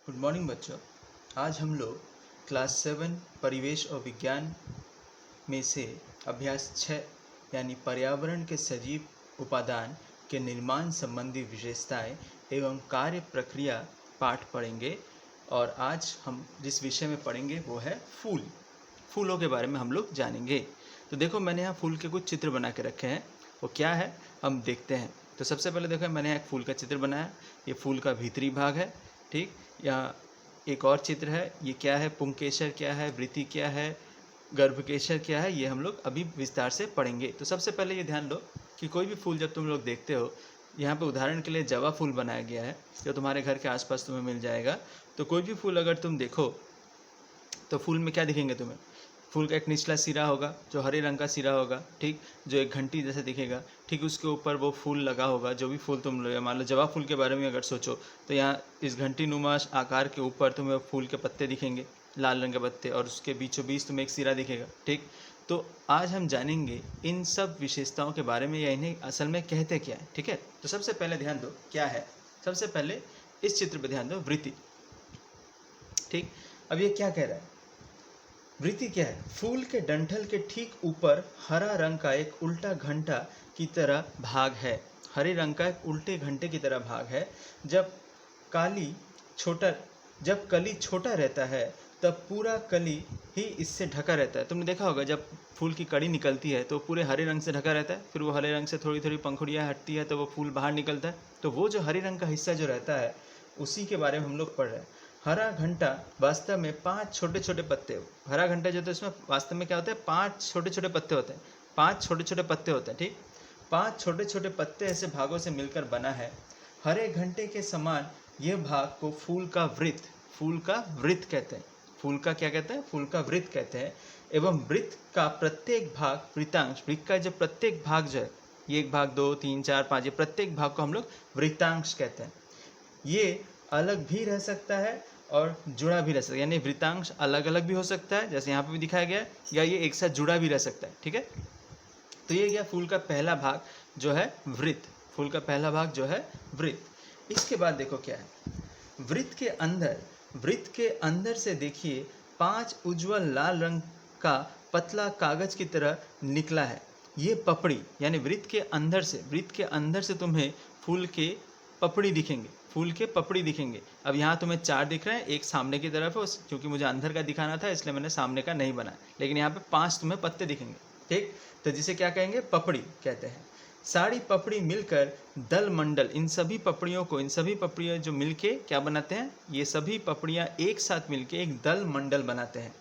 Good morning बच्चों। आज हम लोग क्लास 7 परिवेश और विज्ञान में से अभ्यास 6 यानी पर्यावरण के सजीव उपादान के निर्माण संबंधी विशेषताएं एवं कार्य प्रक्रिया पाठ पढ़ेंगे। और आज हम जिस विषय में पढ़ेंगे वो है फूलों के बारे में हम लोग जानेंगे। तो देखो, मैंने यहाँ फूल के कुछ चित्र बना के रखे हैं। वो क्या है हम देखते हैं। तो सबसे पहले देखो, मैंने एक फूल का चित्र बनाया। ये फूल का भीतरी भाग है, ठीक। यहाँ एक और चित्र है। ये क्या है, पुंकेसर क्या है, वृत्ति क्या है, गर्भकेसर क्या है, ये हम लोग अभी विस्तार से पढ़ेंगे। तो सबसे पहले ये ध्यान लो कि कोई भी फूल जब तुम लोग देखते हो, यहाँ पे उदाहरण के लिए जवा फूल बनाया गया है जो तुम्हारे घर के आसपास तुम्हें मिल जाएगा। तो कोई भी फूल अगर तुम देखो तो फूल में क्या दिखेंगे तुम्हें? फूल का एक निचला सिरा होगा जो हरे रंग का सिरा होगा, ठीक, जो एक घंटी जैसे दिखेगा। ठीक, उसके ऊपर वो फूल लगा होगा। जो भी फूल तुम मान लो जवा फूल के बारे में अगर सोचो तो यहाँ इस घंटी नुमा आकार के ऊपर तुम्हें फूल के पत्ते दिखेंगे, लाल रंग के पत्ते, और उसके बीचों बीच तुम्हें एक सिरा दिखेगा, ठीक। तो आज हम जानेंगे इन सब विशेषताओं के बारे में या इन्हें असल में कहते क्या है, ठीक है। तो सबसे पहले ध्यान दो क्या है। सबसे पहले इस चित्र पर ध्यान दो, वृत्ति, ठीक। अब ये क्या कह रहा है? वृत्ति क्या है? फूल के डंठल के ठीक ऊपर हरा रंग का एक उल्टा घंटा की तरह भाग है। हरे रंग का एक उल्टे घंटे की तरह भाग है। जब कली छोटा रहता है तब पूरा कली ही इससे ढका रहता है। तुमने देखा होगा जब फूल की कड़ी निकलती है तो पूरे हरे रंग से ढका रहता है, फिर वो हरे रंग से थोड़ी थोड़ी पंखुड़ियाँ हटती है तो वो फूल बाहर निकलता है। तो वो जो हरे रंग का हिस्सा जो रहता है उसी के बारे में हम लोग पढ़ रहे हैं। हरा घंटा वास्तव में 5 छोटे छोटे पत्ते, हरा घंटा जो होता है इसमें वास्तव में क्या होता है, 5 छोटे छोटे पत्ते होते हैं। 5 छोटे छोटे पत्ते होते हैं, ठीक। 5 छोटे छोटे पत्ते ऐसे भागों से मिलकर बना है। हरे घंटे के समान यह भाग को फूल का वृत्त कहते हैं। फूल का क्या कहते हैं? फूल का वृत्त कहते हैं। एवं वृत्त का प्रत्येक भाग वृत्तांश, वृत्त का जो प्रत्येक भाग जो है, ये 1 भाग 2 3 4 5, ये प्रत्येक भाग को हम लोग वृत्तांश कहते हैं। ये अलग भी रह सकता है और जुड़ा भी रह सकता है, यानी वृत्तांश अलग अलग भी हो सकता है जैसे यहाँ पे भी दिखाया गया है, या ये एक साथ जुड़ा भी रह सकता है, ठीक है। तो ये गया फूल का पहला भाग जो है वृत्त। फूल का पहला भाग जो है वृत्त। इसके बाद देखो क्या है, वृत्त के अंदर से देखिए 5 उज्ज्वल लाल रंग का पतला कागज की तरह निकला है। ये पपड़ी, यानी वृत्त के अंदर से तुम्हें फूल के पपड़ी दिखेंगे। अब यहाँ तुम्हें 4 दिख रहे हैं, एक सामने की तरफ है, क्योंकि मुझे अंदर का दिखाना था इसलिए मैंने सामने का नहीं बनाया, लेकिन यहाँ पे 5 तुम्हें पत्ते दिखेंगे, ठीक। तो जिसे क्या कहेंगे? पपड़ी कहते हैं। सारी पपड़ी मिलकर दल मंडल, इन सभी पपड़ियों जो मिलके क्या बनाते हैं, ये सभी पपड़ियाँ एक साथ मिलके एक दल मंडल बनाते हैं।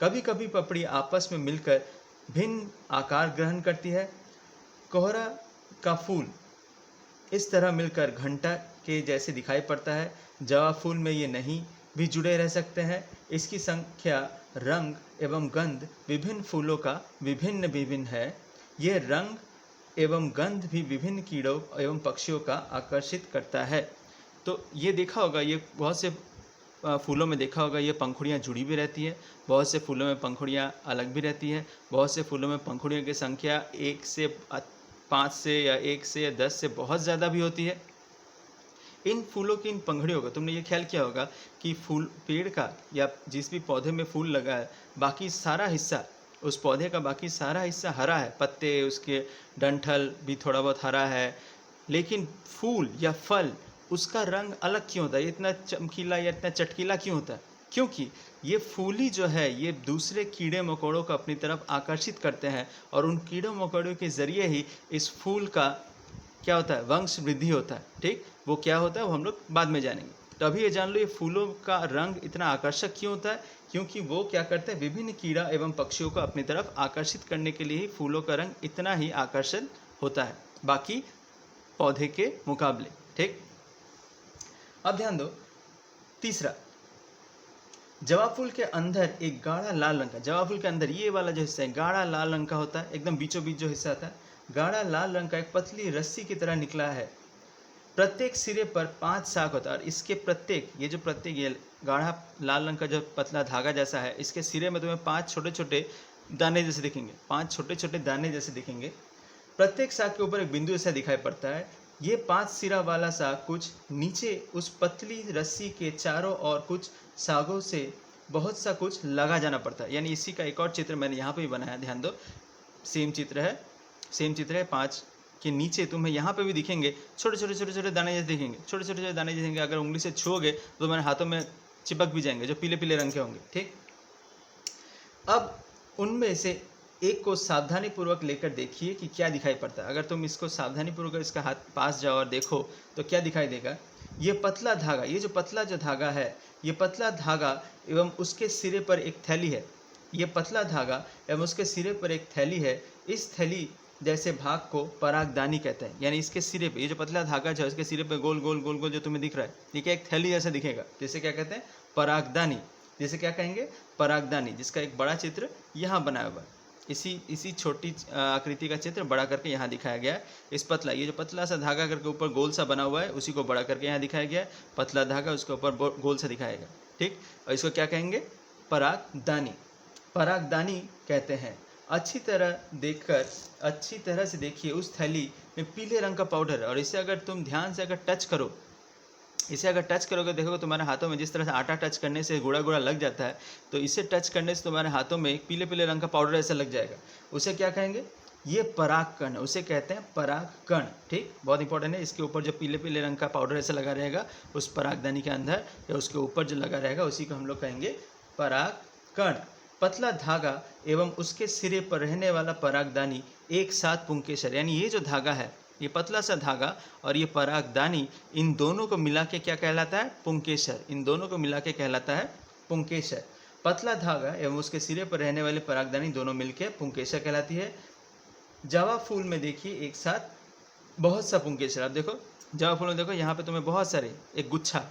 कभी कभी पपड़ी आपस में मिलकर भिन्न आकार ग्रहण करती है। कोहरा का फूल इस तरह मिलकर घंटा के जैसे दिखाई पड़ता है। जवा फूल में ये नहीं भी जुड़े रह सकते हैं। इसकी संख्या, रंग एवं गंध विभिन्न फूलों का विभिन्न है। ये रंग एवं गंध भी विभिन्न कीड़ों एवं पक्षियों का आकर्षित करता है। तो ये देखा होगा, ये बहुत से फूलों में देखा होगा, ये पंखुड़ियाँ जुड़ी भी रहती है, बहुत से फूलों में पंखुड़ियाँ अलग भी रहती है। बहुत से फूलों में पंखुड़ियों की संख्या 1 से 5 से या 1 से या 10 से बहुत ज़्यादा भी होती है। इन फूलों की इन पंखुड़ियों का तुमने ये ख्याल किया होगा कि फूल पेड़ का या जिस भी पौधे में फूल लगा है, बाकी सारा हिस्सा, उस पौधे का बाकी सारा हिस्सा हरा है, पत्ते, उसके डंठल भी थोड़ा बहुत हरा है, लेकिन फूल या फल उसका रंग अलग क्यों होता है? इतना चमकीला या इतना चटकीला क्यों होता है? क्योंकि ये फूली जो है ये दूसरे कीड़े मकोड़ों को अपनी तरफ आकर्षित करते हैं, और उन कीड़ों मकोड़ों के ज़रिए ही इस फूल का क्या होता है, वंश वृद्धि होता है, ठीक। वो क्या होता है वो हम लोग बाद में जानेंगे। तो अभी ये जान लो, ये फूलों का रंग इतना आकर्षक क्यों होता है? क्योंकि वो क्या करते हैं, विभिन्न कीड़ा एवं पक्षियों को अपनी तरफ आकर्षित करने के लिए ही फूलों का रंग इतना ही आकर्षण होता है बाकी पौधे के मुकाबले, ठीक। अब ध्यान दो, तीसरा, जवा फूल के अंदर एक गाढ़ा लाल रंग का, जवा फूल के अंदर ये वाला जो हिस्सा है गाढ़ा लाल रंग का होता है, एकदम बीचों बीच जो हिस्सा आता है, गाढ़ा लाल रंग का एक पतली रस्सी की तरह निकला है। प्रत्येक सिरे पर 5 शाख होता है, और इसके प्रत्येक ये गाढ़ा लाल रंग का जो पतला धागा जैसा है, इसके सिरे में तुम्हें 5 छोटे छोटे दाने जैसे दिखेंगे। प्रत्येक शाख के ऊपर एक बिंदु ऐसा दिखाई पड़ता है। ये 5 सिरा वाला साग कुछ नीचे उस पतली रस्सी के चारों ओर कुछ सागों से बहुत सा कुछ लगा जाना पड़ता है। यानी इसी का एक और चित्र मैंने यहाँ पे भी बनाया, ध्यान दो। सेम चित्र है 5 के नीचे तुम्हें यहाँ पे भी दिखेंगे छोटे छोटे छोटे छोटे दाने जैसे दिखेंगे, छोटे छोटे छोटे दाने दिखेंगे। अगर उंगली से छुओगे तो तुम्हारे हाथों में चिपक भी जाएंगे, जो पीले पीले रंग के होंगे। ठीक, अब उनमें से एक को सावधानी पूर्वक लेकर देखिए कि क्या दिखाई पड़ता है। अगर तुम इसको सावधानी पूर्वक इसका हाथ पास जाओ और देखो तो क्या दिखाई देगा। ये पतला धागा, ये जो पतला जो धागा है, ये पतला धागा एवं उसके सिरे पर एक थैली है। ये पतला धागा एवं उसके सिरे पर एक थैली है। इस थैली जैसे भाग को परागदानी कहते हैं। यानी इसके सिरे पे, ये जो पतला धागा जो है उसके सिरे पे गोल गोल गोल गोल जो तुम्हें दिख रहा है, ये क्या एक थैली जैसा दिखेगा, जैसे क्या कहते हैं परागदानी। जैसे क्या कहेंगे परागदानी, जिसका एक बड़ा चित्र यहाँ बनाया हुआ है। इसी छोटी आकृति का चित्र बड़ा करके यहाँ दिखाया गया है। इस पतला, ये जो पतला सा धागा करके ऊपर गोल सा बना हुआ है, उसी को बड़ा करके यहाँ दिखाया गया है। पतला धागा उसके ऊपर गोल सा दिखाया गया। ठीक, और इसको क्या कहेंगे परागदानी, परागदानी कहते हैं। अच्छी तरह से देखिए, उस थैली में पीले रंग का पाउडर है। और इसे अगर तुम ध्यान से अगर टच करोगे, देखोगे तुम्हारे हाथों में जिस तरह से आटा टच करने से गुड़ा गुड़ा लग जाता है, तो इसे टच करने से तुम्हारे हाथों में एक पीले पीले रंग का पाउडर ऐसा लग जाएगा। उसे क्या कहेंगे, ये परागकण, उसे कहते हैं परागकण। ठीक, बहुत इंपॉर्टेंट है। इसके ऊपर जो पीले पीले रंग का पाउडर ऐसा लगा रहेगा उस परागदानी के अंदर, या उसके ऊपर जो लगा रहेगा उसी को हम लोग कहेंगे परागकण। पतला धागा एवं उसके सिरे पर रहने वाला परागदानी एक साथ पुंकेसर, यानी ये जो धागा है, ये पतला सा धागा और ये परागदानी, इन दोनों को मिला के क्या कहलाता है पुंकेसर। इन दोनों को मिला के कहलाता है पुंकेसर। पतला धागा एवं उसके सिरे पर रहने वाले परागदानी दोनों मिलके पुंकेसर कहलाती है। जवा फूल में देखिए एक साथ बहुत सा पुंकेसर। आप देखो जवा फूल में, देखो यहाँ पे तुम्हें बहुत सारे एक गुच्छा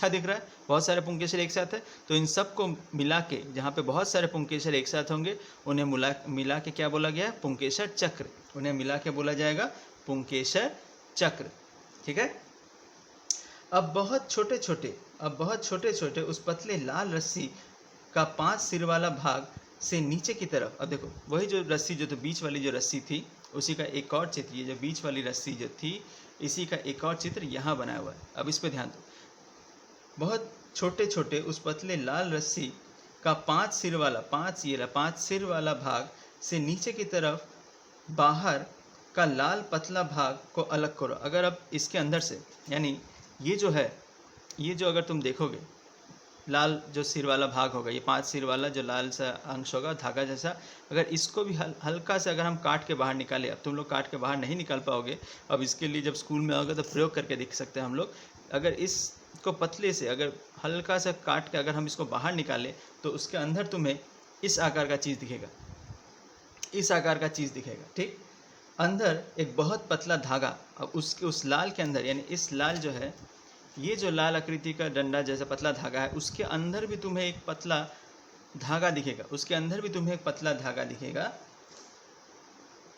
दिख रहा है, बहुत सारे पुंकेसर एक साथ है। तो इन सब को मिला के, जहाँ पे बहुत सारे पुंकेसर एक साथ होंगे, उन्हें मिला के क्या बोला गया, पुंकेसर चक्र। उन्हें मिला के बोला जाएगा पुंकेसर चक्र। ठीक है, अब बहुत छोटे छोटे उस पतले लाल रस्सी का 5 सिर वाला भाग से नीचे की तरफ, अब देखो वही जो रस्सी जो तो बीच वाली जो रस्सी थी, उसी का एक और चित्र, ये जो बीच वाली रस्सी जो थी, इसी का एक और चित्र यहाँ बनाया हुआ है। अब इस पे ध्यान दो। बहुत छोटे उस पतले लाल रस्सी का 5 सिर वाला भाग से नीचे की तरफ बाहर का लाल पतला भाग को अलग करो। अगर अब इसके अंदर से, यानी ये जो है, ये जो अगर तुम देखोगे लाल जो सिर वाला भाग होगा, ये 5 सिर वाला जो लाल सा अंश होगा धागा जैसा, अगर इसको भी हल्का से अगर हम काट के बाहर निकाले, अब तुम लोग काट के बाहर नहीं निकाल पाओगे, अब इसके लिए जब स्कूल में आओगे तो प्रयोग करके देख सकते हैं हम लोग। अगर इसको पतले से अगर हल्का सा काट के अगर हम इसको बाहर निकालें, तो उसके अंदर तुम्हें इस आकार का चीज़ दिखेगा, इस आकार का चीज़ दिखेगा। ठीक, अंदर एक बहुत पतला धागा, अब उसके उस लाल के अंदर, यानी इस लाल जो है, ये जो लाल आकृति का डंडा जैसा पतला धागा है, उसके अंदर भी तुम्हें एक पतला धागा दिखेगा, उसके अंदर भी तुम्हें एक पतला धागा दिखेगा।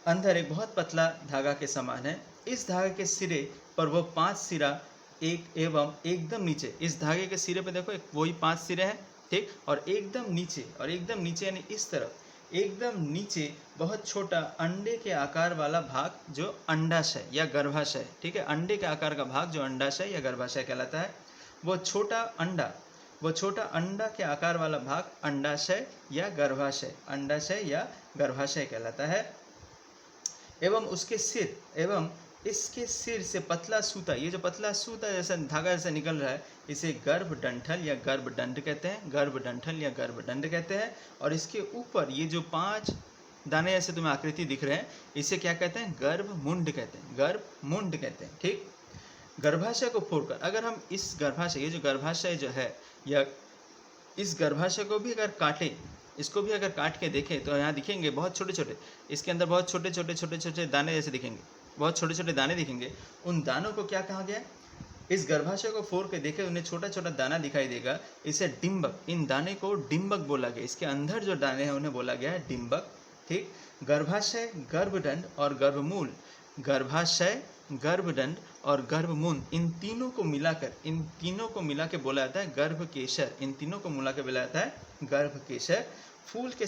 अंदर एक बहुत पतला धागा के समान है। इस धागे के सिरे पर वो 5 सिरा एक एवं एकदम नीचे, इस धागे के सिरे पे देखो एक वही 5 सिरे हैं। ठीक, और एकदम नीचे यानी इस तरफ एकदम नीचे बहुत छोटा अंडे के आकार वाला भाग जो अंडाशय या गर्भाशय, ठीक है, अंडे के आकार का भाग जो अंडाशय या गर्भाशय कहलाता है, वो छोटा अंडा के आकार वाला भाग अंडाशय या गर्भाशय कहलाता है। एवं इसके सिर से पतला सूता, ये जो पतला सूता जैसा धागा जैसा निकल रहा है, इसे गर्भडंठल या गर्भदंड कहते हैं। और इसके ऊपर ये जो 5 दाने ऐसे तुम्हें आकृति दिख रहे हैं, इसे क्या कहते हैं, गर्भमुंड कहते हैं। ठीक, गर्भाशय को फोड़कर अगर हम इस गर्भाशय, ये जो गर्भाशय जो है, या इस गर्भाशय को भी अगर काटें, इसको भी अगर काट के देखें, तो यहाँ दिखेंगे बहुत छोटे, इसके अंदर बहुत छोटे दाने जैसे दिखेंगे, बहुत छोटे दाने दिखेंगे। उन दानों को क्या कहा गया, इस गर्भाशय को फोड़ के देखे, उन्हें छोटा दाना दिखाई देगा, इसे डिंबक, इन दाने को डिंबक बोला गया। इसके अंदर जो दाने हैं उन्हें बोला गया है डिंबक। ठीक, गर्भाशय, गर्भदंड और गर्भमूल, गर्भाशय, गर्भदंड और गर्भमूल, इन तीनों को मिला के बोला जाता है गर्भकेशर। इन तीनों को मिला के बोला जाता है गर्भकेशर। फूल के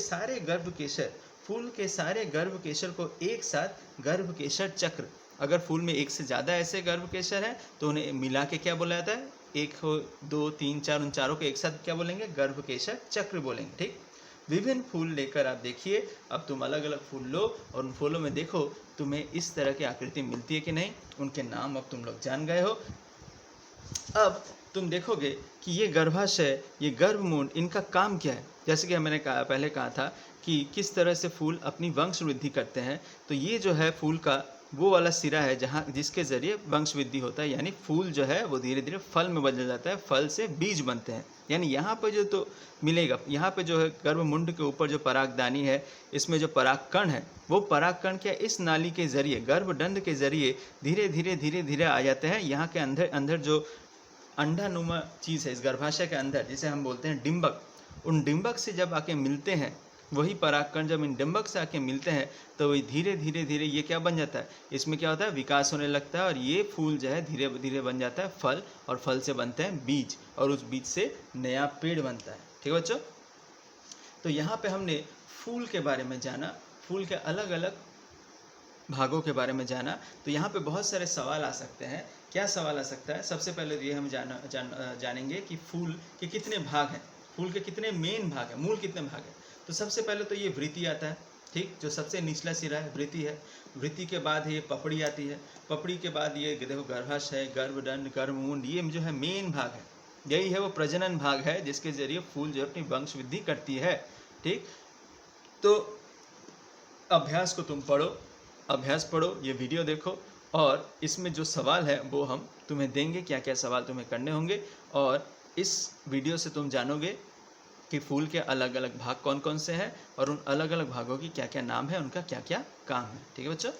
सारे गर्भकेशर को एक साथ गर्भकेशर चक्र, अगर फूल में एक से ज़्यादा ऐसे गर्भकेशर हैं तो उन्हें मिला के क्या बोला जाता है, एक हो, दो, तीन, चार, उन चारों को एक साथ क्या बोलेंगे, गर्भकेशर चक्र बोलेंगे। ठीक, विभिन्न फूल लेकर आप देखिए, अब तुम अलग अलग फूल लो और उन फूलों में देखो तुम्हें इस तरह की आकृति मिलती है कि नहीं, उनके नाम अब तुम लोग जान गए हो। अब तुम देखोगे कि ये गर्भाशय, ये गर्भमुंड, इनका काम क्या है। जैसे कि मैंने पहले कहा था कि किस तरह से फूल अपनी वंश वृद्धि करते हैं, तो ये जो है फूल का वो वाला सिरा है जहाँ जिसके ज़रिए वंश वृद्धि होता है, यानी फूल जो है वो धीरे धीरे फल में बदल जाता है, फल से बीज बनते हैं। यानी यहाँ पर जो तो मिलेगा, यहाँ पे जो है गर्भमुंड के ऊपर जो परागदानी है, इसमें जो परागकण है, वो परागकण क्या इस नाली के ज़रिए, गर्भदंड के ज़रिए धीरे धीरे आ जाते हैं यहाँ के अंदर। अंदर जो अंडानुमा चीज़ है इस गर्भाशय के अंदर, जिसे हम बोलते हैं डिंबक, उन डिंबक से जब आके मिलते हैं, वही परागकण जब इन डिंबक से आके मिलते हैं तो वही धीरे धीरे ये क्या बन जाता है, इसमें क्या होता है, विकास होने लगता है और ये फूल जो है धीरे धीरे बन जाता है फल, और फल से बनते हैं बीज, और उस बीज से नया पेड़ बनता है। ठीक है बच्चों, तो यहाँ पे हमने फूल के बारे में जाना, फूल के अलग अलग भागों के बारे में जाना। तो यहाँ पे बहुत सारे सवाल आ सकते हैं। क्या सवाल आ सकता है, सबसे पहले तो ये हम जानेंगे कि फूल के कितने भाग हैं, फूल के कितने मेन भाग हैं, मूल कितने भाग हैं। तो सबसे पहले तो ये वृत्ति आता है, ठीक, जो सबसे निचला सिरा है वृत्ति है। वृत्ति के बाद ये पपड़ी आती है, पपड़ी के बाद ये देखो गर्भाशय, गर्भदंड, गर्भमुंड, ये जो है मेन भाग है, यही है वो प्रजनन भाग है जिसके जरिए फूल जो अपनी वंश वृद्धि करती है। ठीक, तो अभ्यास को तुम पढ़ो, अभ्यास पढ़ो, ये वीडियो देखो, और इसमें जो सवाल है वो हम तुम्हें देंगे, क्या क्या सवाल तुम्हें करने होंगे, और इस वीडियो से तुम जानोगे कि फूल के अलग अलग भाग कौन कौन से हैं और उन अलग अलग भागों की क्या क्या नाम है, उनका क्या क्या काम है। ठीक है बच्चों।